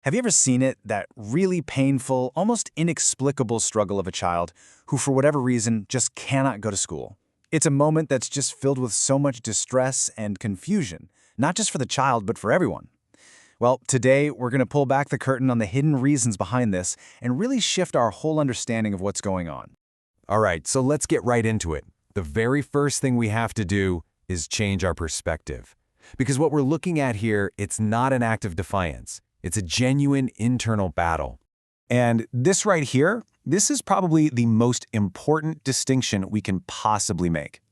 Have you ever seen it, that really painful, almost inexplicable struggle of a child who, for whatever reason, just cannot go to school? It's a moment that's just filled with so much distress and confusion, not just for the child, but for everyone. Well, today we're going to pull back the curtain on the hidden reasons behind this and really shift our whole understanding of what's going on. All right, so let's get right into it. The very first thing we have to do is change our perspective. Because what we're looking at here, it's not an act of defiance. It's a genuine internal battle. And this right here, this is probably the most important distinction we can possibly make.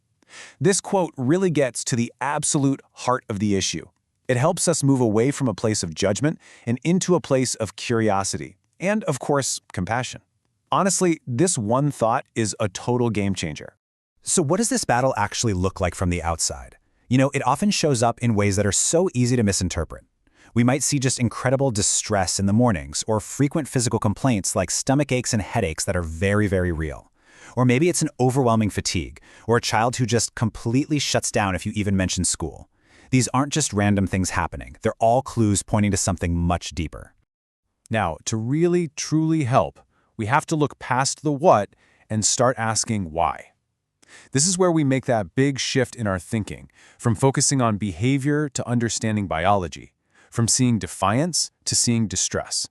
This quote really gets to the absolute heart of the issue. It helps us move away from a place of judgment and into a place of curiosity and, of course, compassion. Honestly, this one thought is a total game changer. So what does this battle actually look like from the outside? It often shows up in ways that are so easy to misinterpret. We might see just incredible distress in the mornings, or frequent physical complaints like stomach aches and headaches that are very, very real. Or maybe it's an overwhelming fatigue, or a child who just completely shuts down if you even mention school. These aren't just random things happening. They're all clues pointing to something much deeper. Now, to really, truly help, we have to look past the what and start asking why. This is where we make that big shift in our thinking, from focusing on behavior to understanding biology, from seeing defiance to seeing distress.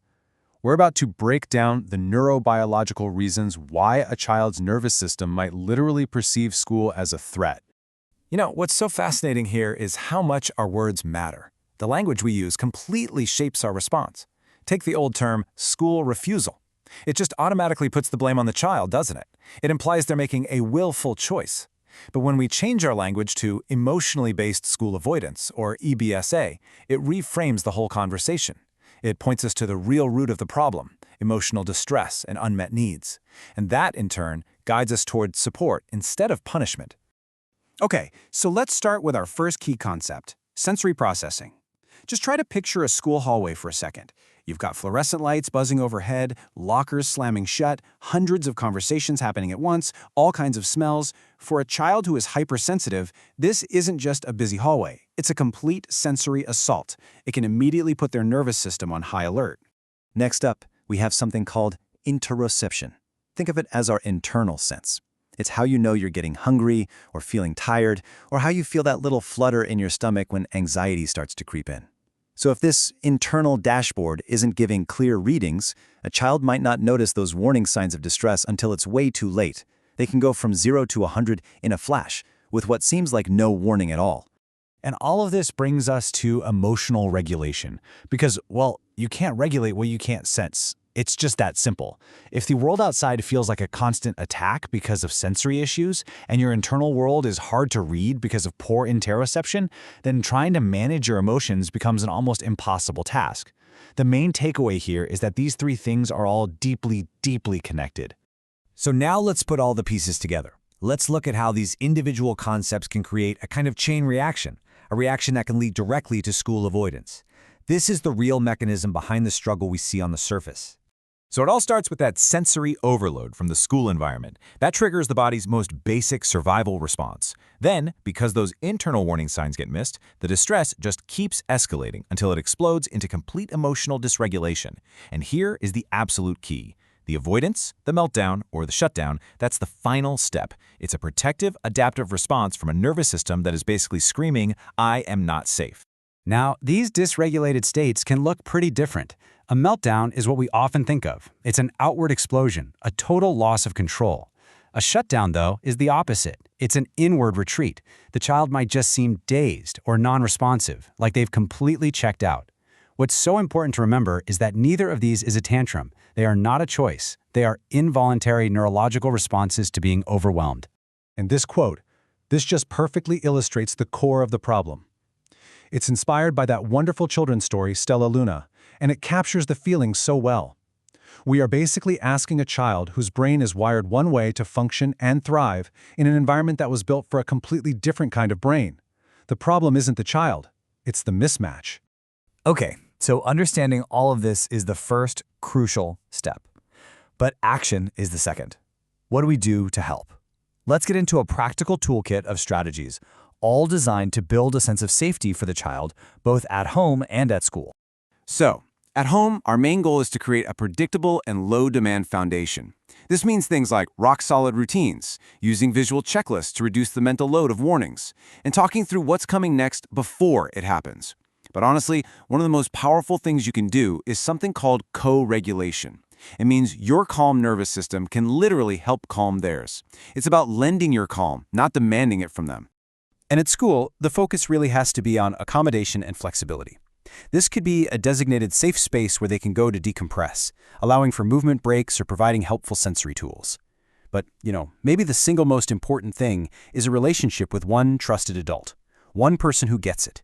We're about to break down the neurobiological reasons why a child's nervous system might literally perceive school as a threat. What's so fascinating here is how much our words matter. The language we use completely shapes our response. Take the old term, school refusal. It just automatically puts the blame on the child, doesn't it? It implies they're making a willful choice. But when we change our language to emotionally based school avoidance, or EBSA, it reframes the whole conversation. It points us to the real root of the problem, emotional distress and unmet needs. And that, in turn, guides us toward support instead of punishment. Okay, so let's start with our first key concept, sensory processing. Just try to picture a school hallway for a second. You've got fluorescent lights buzzing overhead, lockers slamming shut, hundreds of conversations happening at once, all kinds of smells. For a child who is hypersensitive, this isn't just a busy hallway. It's a complete sensory assault. It can immediately put their nervous system on high alert. Next up, we have something called interoception. Think of it as our internal sense. It's how you know you're getting hungry or feeling tired, or how you feel that little flutter in your stomach when anxiety starts to creep in. So if this internal dashboard isn't giving clear readings, a child might not notice those warning signs of distress until it's way too late. They can go from 0 to 100 in a flash, with what seems like no warning at all. And all of this brings us to emotional regulation. Because, well, you can't regulate what you can't sense. It's just that simple. If the world outside feels like a constant attack because of sensory issues, and your internal world is hard to read because of poor interoception, then trying to manage your emotions becomes an almost impossible task. The main takeaway here is that these three things are all deeply, deeply connected. So now let's put all the pieces together. Let's look at how these individual concepts can create a kind of chain reaction, a reaction that can lead directly to school avoidance. This is the real mechanism behind the struggle we see on the surface. So it all starts with that sensory overload from the school environment. That triggers the body's most basic survival response. Then, because those internal warning signs get missed, the distress just keeps escalating until it explodes into complete emotional dysregulation. And here is the absolute key. The avoidance, the meltdown, or the shutdown, that's the final step. It's a protective, adaptive response from a nervous system that is basically screaming, "I am not safe." Now, these dysregulated states can look pretty different. A meltdown is what we often think of. It's an outward explosion, a total loss of control. A shutdown, though, is the opposite. It's an inward retreat. The child might just seem dazed or non-responsive, like they've completely checked out. What's so important to remember is that neither of these is a tantrum. They are not a choice. They are involuntary neurological responses to being overwhelmed. And this quote, this just perfectly illustrates the core of the problem. It's inspired by that wonderful children's story, Stella Luna, and it captures the feeling so well. We are basically asking a child whose brain is wired one way to function and thrive in an environment that was built for a completely different kind of brain. The problem isn't the child, it's the mismatch. Okay, so understanding all of this is the first crucial step. But action is the second. What do we do to help? Let's get into a practical toolkit of strategies, all designed to build a sense of safety for the child, both at home and at school. So, At home, our main goal is to create a predictable and low-demand foundation. This means things like rock-solid routines, using visual checklists to reduce the mental load of warnings, and talking through what's coming next before it happens. But honestly, one of the most powerful things you can do is something called co-regulation. It means your calm nervous system can literally help calm theirs. It's about lending your calm, not demanding it from them. And at school, the focus really has to be on accommodation and flexibility. This could be a designated safe space where they can go to decompress, allowing for movement breaks or providing helpful sensory tools. But, maybe the single most important thing is a relationship with one trusted adult, one person who gets it.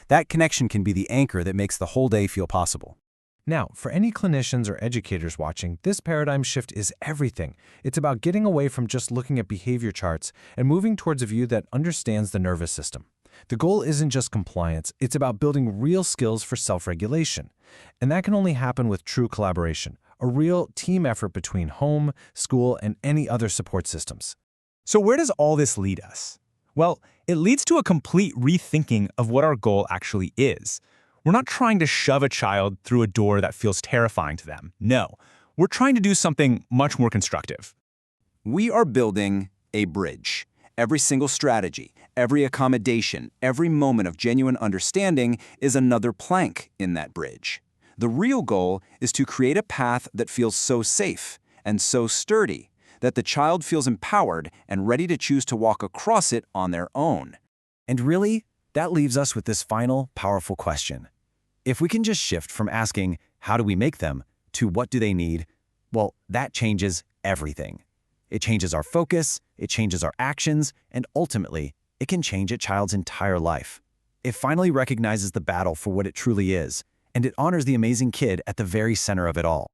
That connection can be the anchor that makes the whole day feel possible. Now, for any clinicians or educators watching, this paradigm shift is everything. It's about getting away from just looking at behavior charts and moving towards a view that understands the nervous system. The goal isn't just compliance, it's about building real skills for self-regulation. And that can only happen with true collaboration, a real team effort between home, school, and any other support systems. So where does all this lead us? Well, it leads to a complete rethinking of what our goal actually is. We're not trying to shove a child through a door that feels terrifying to them. No, we're trying to do something much more constructive. We are building a bridge. Every single strategy, every accommodation, every moment of genuine understanding is another plank in that bridge. The real goal is to create a path that feels so safe and so sturdy that the child feels empowered and ready to choose to walk across it on their own. And really, that leaves us with this final, powerful question. If we can just shift from asking, how do we make them, to what do they need, well, that changes everything. It changes our focus, it changes our actions, and ultimately, it can change a child's entire life. It finally recognizes the battle for what it truly is, and it honors the amazing kid at the very center of it all.